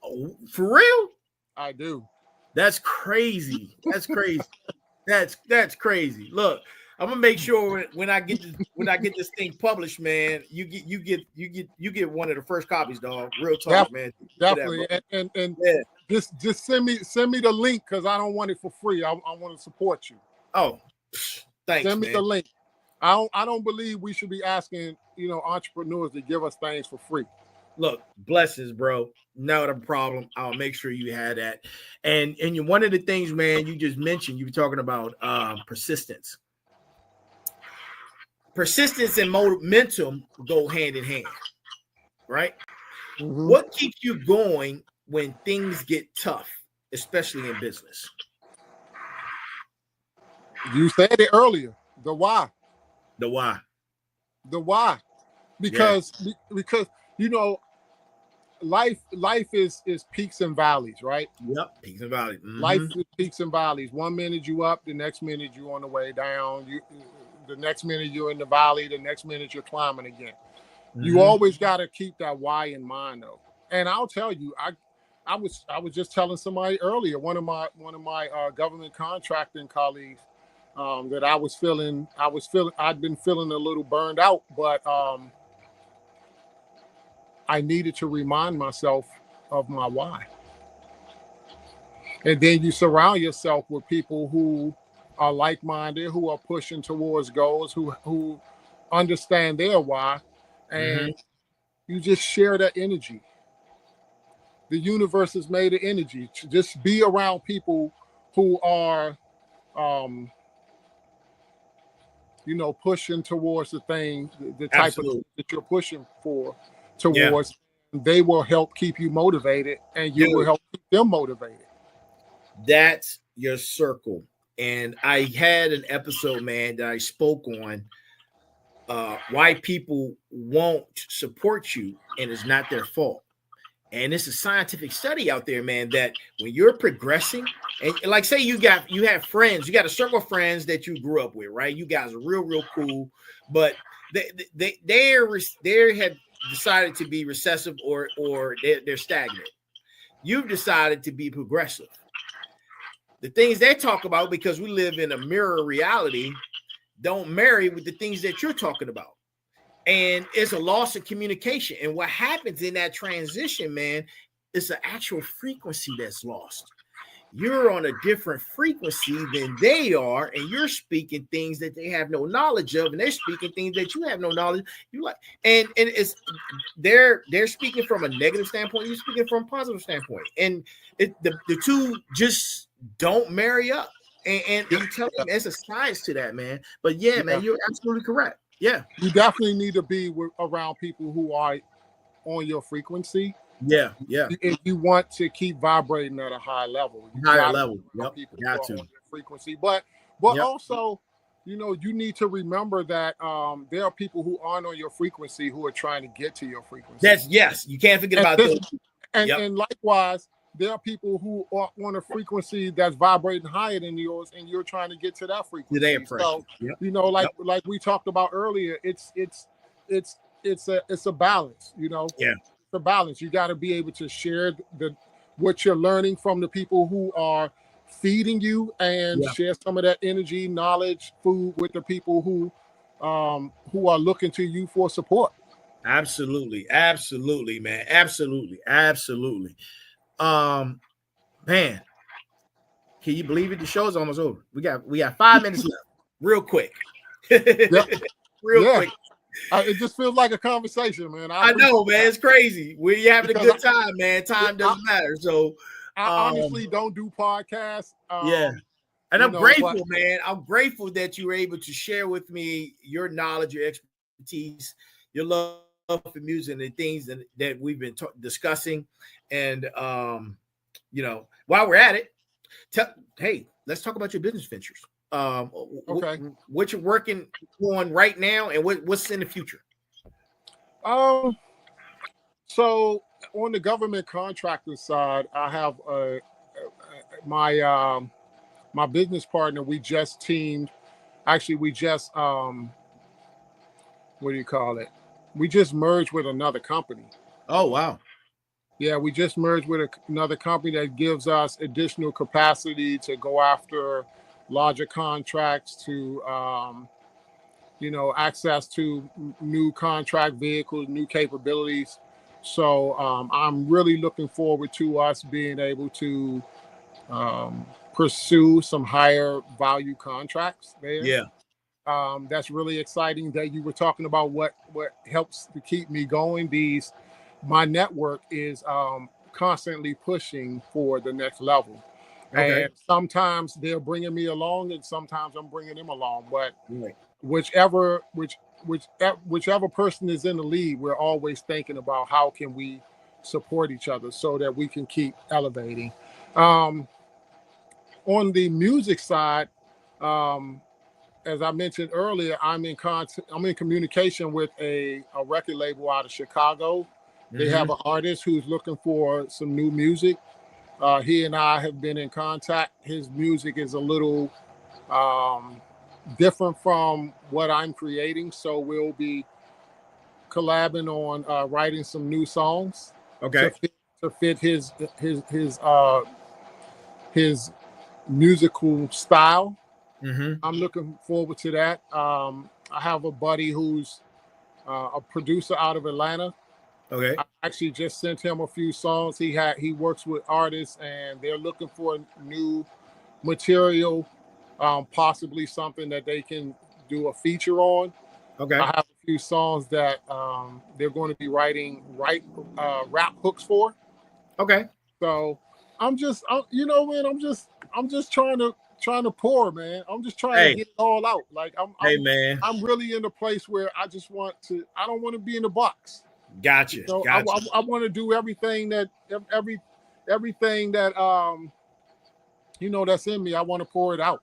Oh, for real? I do. That's crazy. That's crazy. That's crazy. Look, I'm gonna make sure when I get this thing published, man, you get one of the first copies, dog. Real talk, man. Definitely. And just send me the link because I don't want it for free. I want to support you. Oh, thanks. Send me the link. I don't believe we should be asking, entrepreneurs to give us things for free. Look, blessings, bro. Not a problem. I'll make sure you have that. And one of the things, man, you just mentioned, you were talking about persistence. Persistence and momentum go hand in hand, right? Mm-hmm. What keeps you going when things get tough, especially in business? You said it earlier. The why. The why. Because life is peaks and valleys, right? Yep, peaks and valleys. Mm-hmm. Life is peaks and valleys. 1 minute you up, the next minute you on the way down. The next minute you're in the valley, the next minute you're climbing again. Mm-hmm. You always got to keep that why in mind, though. And I'll tell you, I was just telling somebody earlier, one of my government contracting colleagues, that I'd been feeling a little burned out, but I needed to remind myself of my why. And then you surround yourself with people who are like-minded, who are pushing towards goals, who understand their why, and you just share that energy. The universe is made of energy. Just be around people who are pushing towards the thing, the type Absolutely. Of that you're pushing towards, they will help keep you motivated, and you will help keep them motivated. That's your circle. And I had an episode, man, that I spoke on why people won't support you, and it's not their fault. And it's a scientific study out there, man, that when you're progressing, and like say you have friends, you got a circle of friends that you grew up with, right? You guys are real cool, but they have decided to be recessive or they're stagnant. You've decided to be progressive. The things they talk about, because we live in a mirror reality, don't marry with the things that you're talking about. And it's a loss of communication. And what happens in that transition, man, is an actual frequency that's lost. You're on a different frequency than they are, and you're speaking things that they have no knowledge of, and they're speaking things that you have no knowledge. And it's they're speaking from a negative standpoint, you're speaking from a positive standpoint, and the two just don't marry up. And I'm telling you, it's a science to that, man. But yeah, man, you're absolutely correct. Yeah. You definitely need to be around people who are on your frequency. Yeah. If you want to keep vibrating at a high level. Higher level. Yep. People Got who to. are on your frequency. But also, you know, you need to remember that there are people who aren't on your frequency who are trying to get to your frequency. Yes. You can't forget about those. And likewise, there are people who are on a frequency that's vibrating higher than yours, and you're trying to get to that frequency. So, you know, like we talked about earlier, it's a balance. You know, it's a balance. You got to be able to share what you're learning from the people who are feeding you, and share some of that energy, knowledge, food with the people who are looking to you for support. Absolutely, man. Absolutely. Man, can you believe it? The show's almost over. We got 5 minutes left. Real quick. Quick. It just feels like a conversation, man. I know, man. It's crazy. We're having a good time, man. Time doesn't matter. So I honestly don't do podcasts. And I'm grateful, man. I'm grateful that you were able to share with me your knowledge, your expertise, your love for music, and the things that we've been discussing. And you know, while we're at it, hey, let's talk about your business ventures. What you're working on right now, and what's in the future? So on the government contractor side, I have my business partner. We just teamed. Actually, we just what do you call it? We just merged with another company. Oh, wow. Yeah, we just merged with another company that gives us additional capacity to go after larger contracts, to access to new contract vehicles, new capabilities. So I'm really looking forward to us being able to pursue some higher value contracts there. Yeah. That's really exciting that you were talking about what helps to keep me going. My network is constantly pushing for the next level. Okay. And sometimes they're bringing me along, and sometimes I'm bringing them along. But whichever person is in the lead, we're always thinking about how can we support each other so that we can keep elevating. On the music side, as I mentioned earlier, I'm in communication with a record label out of Chicago. They have an artist who's looking for some new music. He and I have been in contact. His music is a little different from what I'm creating, so we'll be collabing on writing some new songs. Okay. To fit his musical style. I'm looking forward to that. I have a buddy who's a producer out of Atlanta. Okay. I actually just sent him a few songs. He works with artists, and they're looking for new material, possibly something that they can do a feature on. Okay. I have a few songs that they're going to be writing rap hooks for. Okay. So I'm just trying to pour, man. I'm just trying to get it all out. Like I'm really in a place where I don't want to be in the box. Gotcha. So gotcha. I want to do everything that that's in me. I want to pour it out.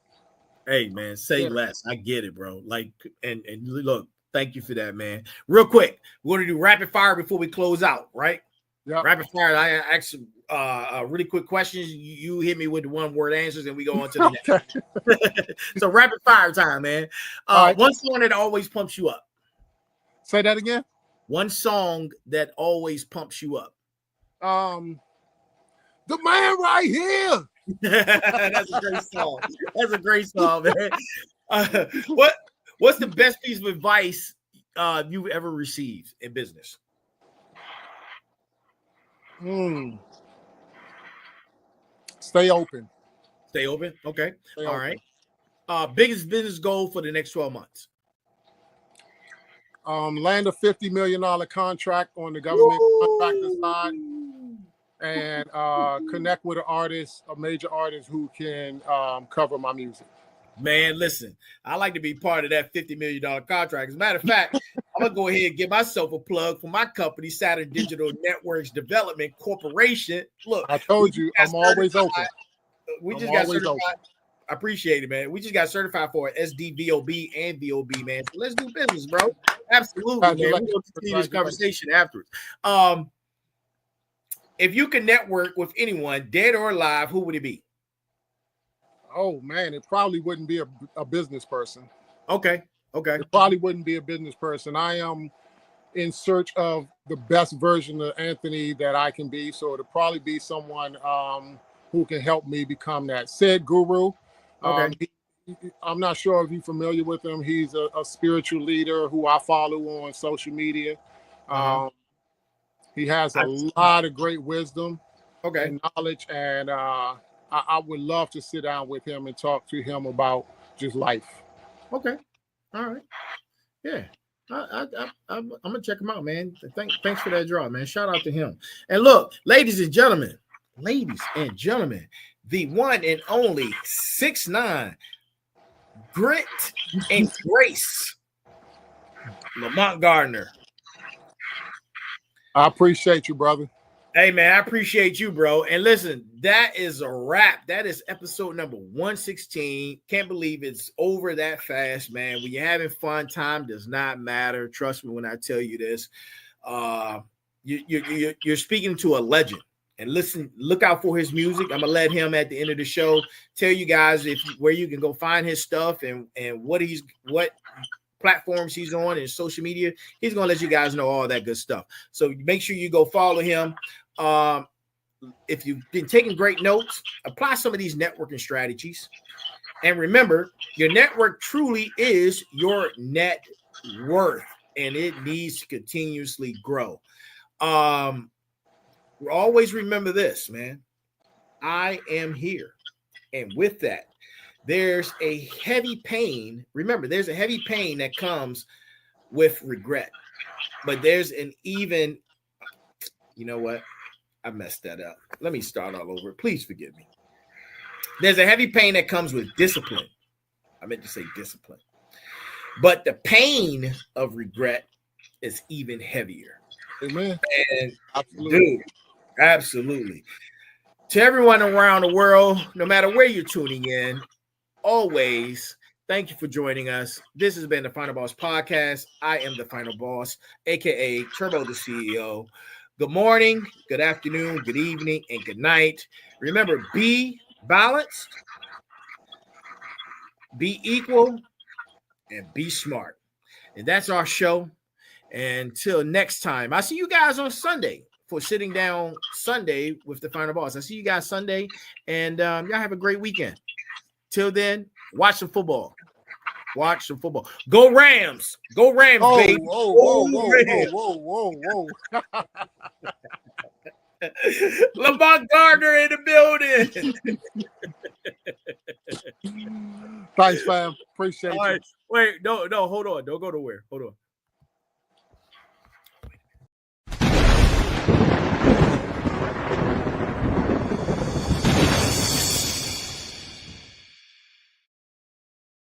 Hey man, say less. I get it, bro. Like, and look, thank you for that, man. Real quick, we're gonna do rapid fire before we close out, right? Yeah. Rapid fire. I ask really quick questions. You hit me with the 1-word answers, and we go on to the next. So rapid fire time, man. One song that always pumps you up. Say that again. One song that always pumps you up. The Man Right Here. That's a great song. That's a great song, man. What's the best piece of advice you've ever received in business? Stay open. Stay open. Okay. All right. Biggest business goal for the next 12 months. Land a $50 million contract on the government contractor side, and connect with an artist, a major artist who can cover my music. Man, listen, I like to be part of that $50 million contract. As a matter of fact, I'm going to go ahead and give myself a plug for my company, Saturn Digital Networks Development Corporation. Look, I told you, I'm always open. We just got certified. I appreciate it, man. We just got certified for SDVOB and VOB, man. So let's do business, bro. Absolutely, man. We're going to continue this conversation afterwards. If you could network with anyone, dead or alive, who would it be? Oh, man, it probably wouldn't be a business person. Okay. It probably wouldn't be a business person. I am in search of the best version of Anthony that I can be. So it'll probably be someone who can help me become that. Said Guru. Okay. I'm not sure if you're familiar with him. He's a spiritual leader who I follow on social media. He has a lot of great wisdom and knowledge, and I would love to sit down with him and talk to him about just life. Okay. All right. Yeah. I'm going to check him out, man. Thanks for that draw, man. Shout out to him. And look, ladies and gentlemen, the one and only 6'9" Grit and Grace, Lamont Gardner. I appreciate you, brother. Hey, man, I appreciate you, bro. And listen, that is a wrap. That is episode number 116. Can't believe it's over that fast, man. When you're having fun, time does not matter. Trust me when I tell you this. You're speaking to a legend. And listen, look out for his music. I'm gonna let him at the end of the show tell you guys where you can go find his stuff and what platforms he's on and social media. He's gonna let you guys know all that good stuff. So make sure you go follow him. If you've been taking great notes, apply some of these networking strategies. And remember, your network truly is your net worth, and it needs to continuously grow. Always remember this, man. I am here. And with that, there's a heavy pain. Remember, there's a heavy pain that comes with regret. But there's an even, you know what? I messed that up. Let me start all over. Please forgive me. There's a heavy pain that comes with discipline. I meant to say discipline. But the pain of regret is even heavier. Amen. And dude, absolutely. To everyone around the world, no matter where you're tuning in, always thank you for joining us. This has been the Final Boss Podcast. I am the Final Boss, aka Turbotheceo. Good morning, good afternoon, good evening, and good night. Remember, be balanced, be equal, and be smart. And that's our show. Until next time, I'll see you guys on Sunday for Sitting Down Sunday with the Final Boss. I'll see you guys Sunday, and y'all have a great weekend. Till then, watch some football. Watch some football. Go Rams. Go Rams, baby. Whoa. Lamont Gardner in the building. Thanks, fam. Appreciate you. Wait, no, hold on. Don't go nowhere. Hold on.